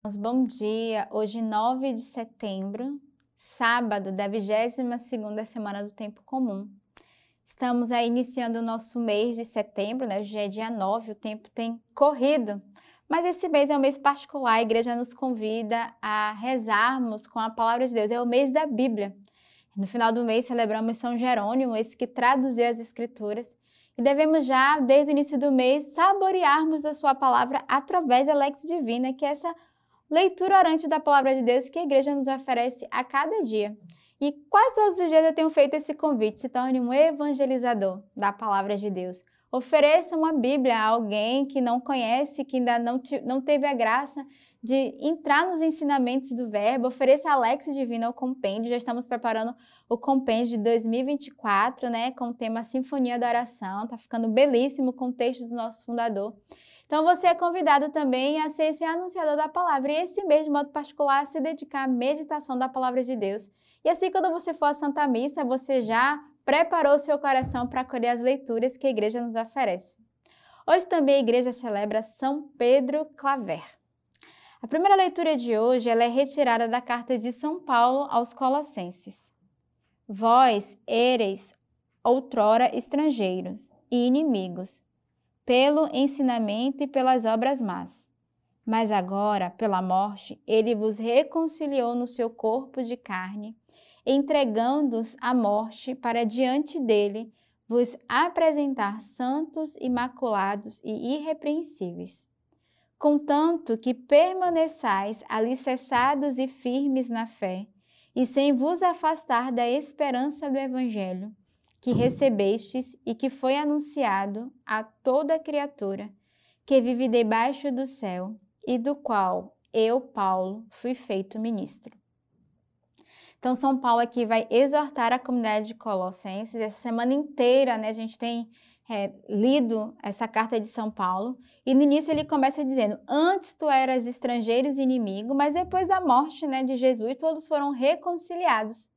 Bom dia, hoje 9 de setembro, sábado da 22ª semana do Tempo Comum. Estamos aí iniciando o nosso mês de setembro, né? Hoje é dia 9, o tempo tem corrido, mas esse mês é um mês particular, a igreja nos convida a rezarmos com a palavra de Deus, é o mês da Bíblia. No final do mês celebramos São Jerônimo, esse que traduziu as Escrituras, e devemos já, desde o início do mês, saborearmos a sua palavra através da Lex Divina, que é essa leitura orante da palavra de Deus que a igreja nos oferece a cada dia. E quase todos os dias eu tenho feito esse convite: se torne um evangelizador da palavra de Deus. Ofereça uma Bíblia a alguém que não conhece, que ainda não teve a graça de entrar nos ensinamentos do verbo. Ofereça a Lex Divina, o compêndio. Já estamos preparando o compêndio de 2024, né, com o tema Sinfonia da Oração. Está ficando belíssimo com textos do nosso fundador. Então, você é convidado também a ser esse anunciador da palavra e esse mês, de modo particular, a se dedicar à meditação da palavra de Deus. E assim, quando você for à Santa Missa, você já preparou seu coração para acolher as leituras que a igreja nos oferece. Hoje também a igreja celebra São Pedro Claver. A primeira leitura de hoje ela é retirada da carta de São Paulo aos Colossenses. Vós éreis outrora estrangeiros e inimigos, pelo ensinamento e pelas obras más. Mas agora, pela morte, ele vos reconciliou no seu corpo de carne, entregando-os à morte para diante dele vos apresentar santos, imaculados e irrepreensíveis. Contanto que permaneçais alicerçados e firmes na fé, e sem vos afastar da esperança do Evangelho, que recebestes e que foi anunciado a toda criatura que vive debaixo do céu e do qual eu, Paulo, fui feito ministro. Então, São Paulo aqui vai exortar a comunidade de Colossenses. Essa semana inteira, né, a gente tem lido essa carta de São Paulo, e no início ele começa dizendo: antes tu eras estrangeiro e inimigo, mas depois da morte, né, de Jesus, todos foram reconciliados.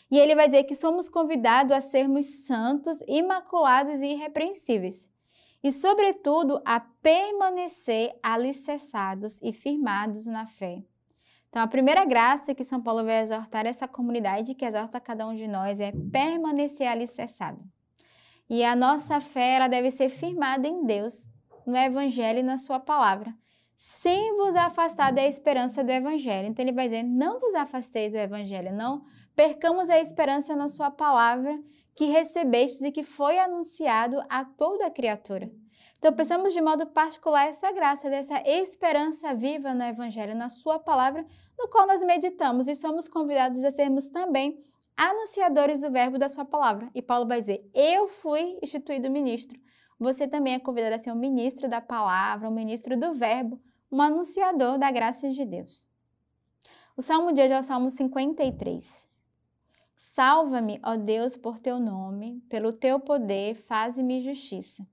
E ele vai dizer que somos convidados a sermos santos, imaculados e irrepreensíveis. E, sobretudo, a permanecer alicerçados e firmados na fé. Então, a primeira graça que São Paulo vai exortar essa comunidade, que exorta cada um de nós, é permanecer alicerçado. E a nossa fé ela deve ser firmada em Deus, no Evangelho e na sua palavra, sem vos afastar da esperança do Evangelho. Então, ele vai dizer: não vos afasteis do Evangelho, não percamos a esperança na sua palavra que recebestes e que foi anunciado a toda a criatura. Então, pensamos de modo particular essa graça, dessa esperança viva no Evangelho, na sua palavra, no qual nós meditamos e somos convidados a sermos também anunciadores do verbo da sua palavra. E Paulo vai dizer: eu fui instituído ministro. Você também é convidado a ser um ministro da palavra, um ministro do verbo, um anunciador da graça de Deus. O salmo de hoje é o Salmo 53. Salva-me, ó Deus, por teu nome, pelo teu poder, faze-me justiça.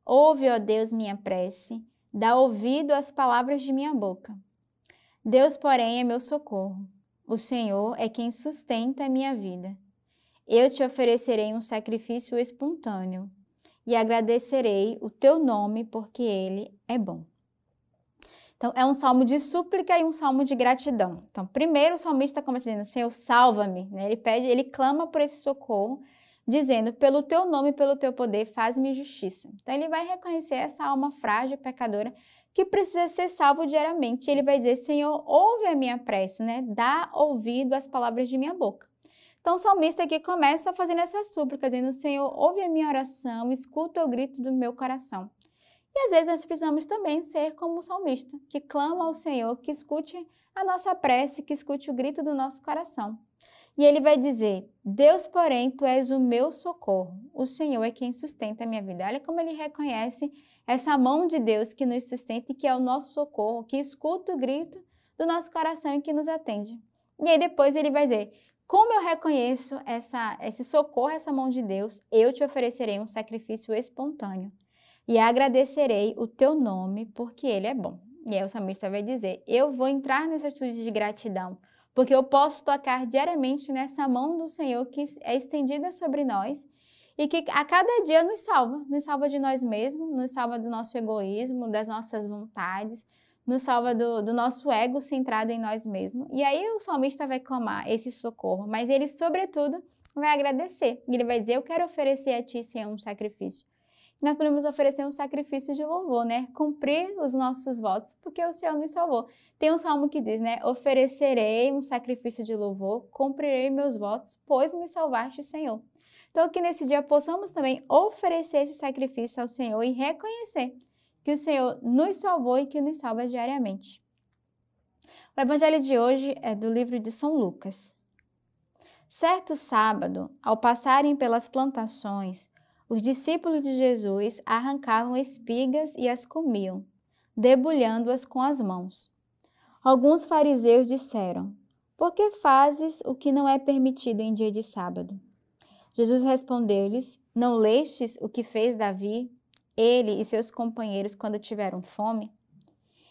Ouve, ó Deus, minha prece, dá ouvido às palavras de minha boca. Deus, porém, é meu socorro. O Senhor é quem sustenta a minha vida. Eu te oferecerei um sacrifício espontâneo e agradecerei o teu nome, porque ele é bom. Então, é um salmo de súplica e um salmo de gratidão. Então, primeiro o salmista começa dizendo: Senhor, salva-me. Né? Ele clama por esse socorro, dizendo: pelo teu nome, pelo teu poder, faz-me justiça. Então, ele vai reconhecer essa alma frágil, pecadora, que precisa ser salvo diariamente. Ele vai dizer: Senhor, ouve a minha prece, né? Dá ouvido às palavras de minha boca. Então, o salmista aqui começa fazendo essa súplica, dizendo: Senhor, ouve a minha oração, escuta o grito do meu coração. E às vezes nós precisamos também ser como o salmista, que clama ao Senhor, que escute a nossa prece, que escute o grito do nosso coração. E ele vai dizer: Deus, porém, tu és o meu socorro. O Senhor é quem sustenta a minha vida. Olha como ele reconhece essa mão de Deus que nos sustenta e que é o nosso socorro, que escuta o grito do nosso coração e que nos atende. E aí depois ele vai dizer: como eu reconheço esse socorro, essa mão de Deus, eu te oferecerei um sacrifício espontâneo e agradecerei o teu nome, porque ele é bom. E aí o salmista vai dizer: eu vou entrar nessa atitude de gratidão, porque eu posso tocar diariamente nessa mão do Senhor que é estendida sobre nós e que a cada dia nos salva de nós mesmos, nos salva do nosso egoísmo, das nossas vontades, nos salva do nosso ego centrado em nós mesmos. E aí o salmista vai clamar esse socorro, mas ele, sobretudo, vai agradecer. E ele vai dizer, eu quero oferecer a ti, Senhor, um sacrifício. Nós podemos oferecer um sacrifício de louvor, né? Cumprir os nossos votos, porque o Senhor nos salvou. Tem um salmo que diz, né? Oferecerei um sacrifício de louvor, cumprirei meus votos, pois me salvaste, Senhor. Então, que nesse dia possamos também oferecer esse sacrifício ao Senhor e reconhecer que o Senhor nos salvou e que nos salva diariamente. O evangelho de hoje é do livro de São Lucas. Certo sábado, ao passarem pelas plantações, os discípulos de Jesus arrancavam espigas e as comiam, debulhando-as com as mãos. Alguns fariseus disseram, por que fazes o que não é permitido em dia de sábado? Jesus respondeu-lhes, não lestes o que fez Davi, ele e seus companheiros quando tiveram fome?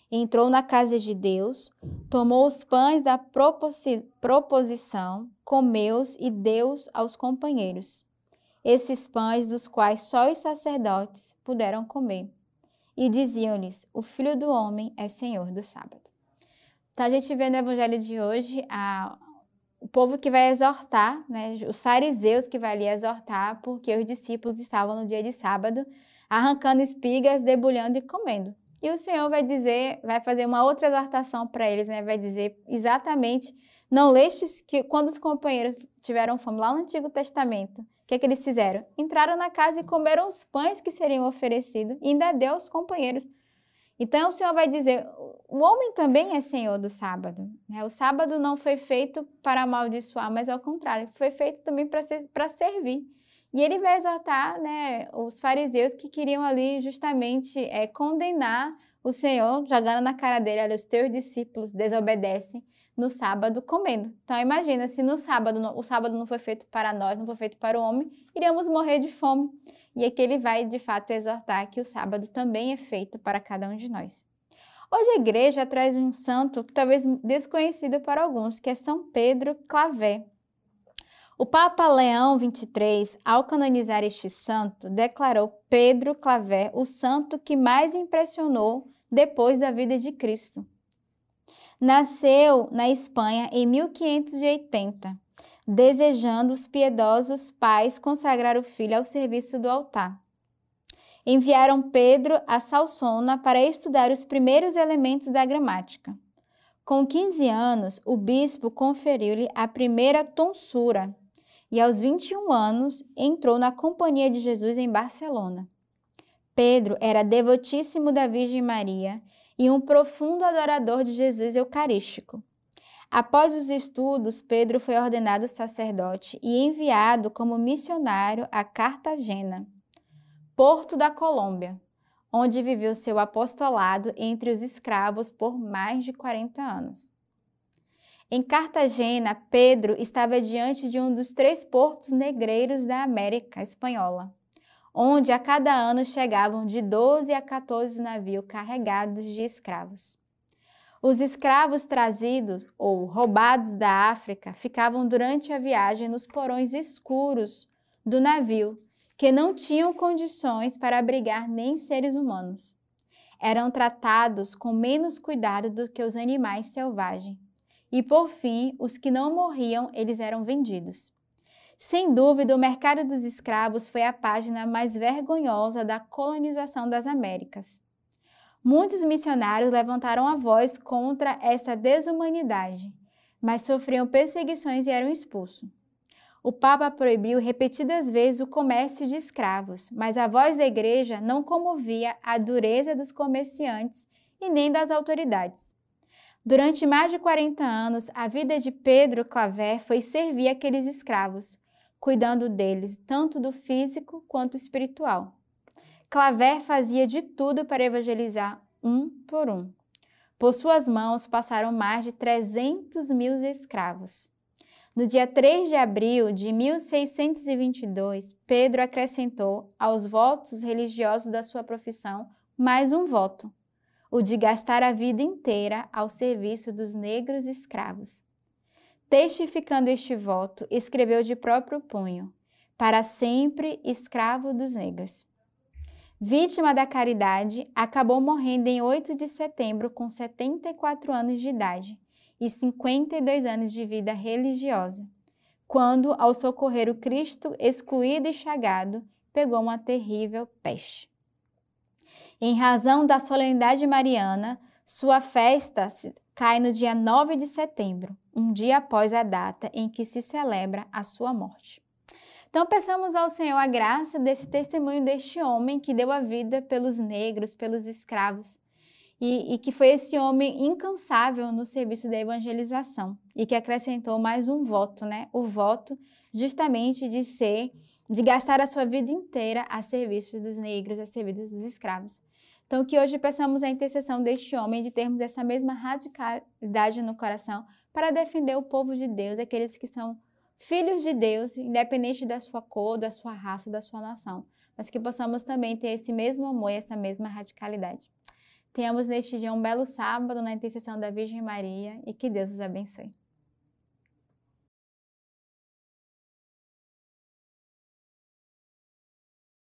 Entrou na casa de Deus, tomou os pães da proposição, comeu-os e deu-os aos companheiros. Esses pães dos quais só os sacerdotes puderam comer. E diziam-lhes, o Filho do Homem é Senhor do sábado. Então a gente vê no evangelho de hoje o povo que vai exortar, né, os fariseus que vai ali exortar, porque os discípulos estavam no dia de sábado, arrancando espigas, debulhando e comendo. E o Senhor vai dizer, vai fazer uma outra exortação para eles, né, vai dizer exatamente, não lestes que quando os companheiros tiveram fome lá no Antigo Testamento, o que eles fizeram? Entraram na casa e comeram os pães que seriam oferecidos e ainda deu aos companheiros. Então o Senhor vai dizer, o homem também é Senhor do sábado. Né? O sábado não foi feito para amaldiçoar, mas ao contrário, foi feito também para servir. E ele vai exortar, né, os fariseus que queriam ali justamente condenar o Senhor, jogando na cara dele, olha, os teus discípulos desobedecem no sábado comendo. Então imagina, se no sábado, o sábado não foi feito para nós, não foi feito para o homem, iríamos morrer de fome. E aqui ele vai, de fato, exortar que o sábado também é feito para cada um de nós. Hoje a igreja traz um santo talvez desconhecido para alguns, que é São Pedro Claver. O Papa Leão XXIII, ao canonizar este santo, declarou Pedro Claver o santo que mais impressionou depois da vida de Cristo. Nasceu na Espanha em 1580, desejando os piedosos pais consagrar o filho ao serviço do altar. Enviaram Pedro a Solsona para estudar os primeiros elementos da gramática. Com 15 anos, o bispo conferiu-lhe a primeira tonsura e aos 21 anos entrou na Companhia de Jesus em Barcelona. Pedro era devotíssimo da Virgem Maria e um profundo adorador de Jesus eucarístico. Após os estudos, Pedro foi ordenado sacerdote e enviado como missionário a Cartagena, porto da Colômbia, onde viveu seu apostolado entre os escravos por mais de 40 anos. Em Cartagena, Pedro estava diante de um dos 3 portos negreiros da América Espanhola, onde a cada ano chegavam de 12 a 14 navios carregados de escravos. Os escravos trazidos ou roubados da África ficavam durante a viagem nos porões escuros do navio, que não tinham condições para abrigar nem seres humanos. Eram tratados com menos cuidado do que os animais selvagens. E, por fim, os que não morriam, eles eram vendidos. Sem dúvida, o mercado dos escravos foi a página mais vergonhosa da colonização das Américas. Muitos missionários levantaram a voz contra esta desumanidade, mas sofriam perseguições e eram expulsos. O Papa proibiu repetidas vezes o comércio de escravos, mas a voz da igreja não comovia a dureza dos comerciantes e nem das autoridades. Durante mais de 40 anos, a vida de Pedro Claver foi servir aqueles escravos, cuidando deles, tanto do físico quanto espiritual. Claver fazia de tudo para evangelizar um por um. Por suas mãos passaram mais de 300 mil escravos. No dia 3 de abril de 1622, Pedro acrescentou aos votos religiosos da sua profissão mais um voto, o de gastar a vida inteira ao serviço dos negros escravos. Testificando este voto, escreveu de próprio punho, para sempre escravo dos negros. vítima da caridade, acabou morrendo em 8 de setembro com 74 anos de idade e 52 anos de vida religiosa, quando, ao socorrer o Cristo excluído e chagado, pegou uma terrível peste. Em razão da solenidade mariana, sua festa cai no dia 9 de setembro, um dia após a data em que se celebra a sua morte. Então, peçamos ao Senhor a graça desse testemunho deste homem que deu a vida pelos negros, pelos escravos, e que foi esse homem incansável no serviço da evangelização e que acrescentou mais um voto, né? O voto justamente de gastar a sua vida inteira a serviço dos negros, a serviço dos escravos. Então, que hoje peçamos a intercessão deste homem de termos essa mesma radicalidade no coração para defender o povo de Deus, aqueles que são filhos de Deus, independente da sua cor, da sua raça, da sua nação, mas que possamos também ter esse mesmo amor e essa mesma radicalidade. Tenhamos neste dia um belo sábado na intercessão da Virgem Maria e que Deus os abençoe.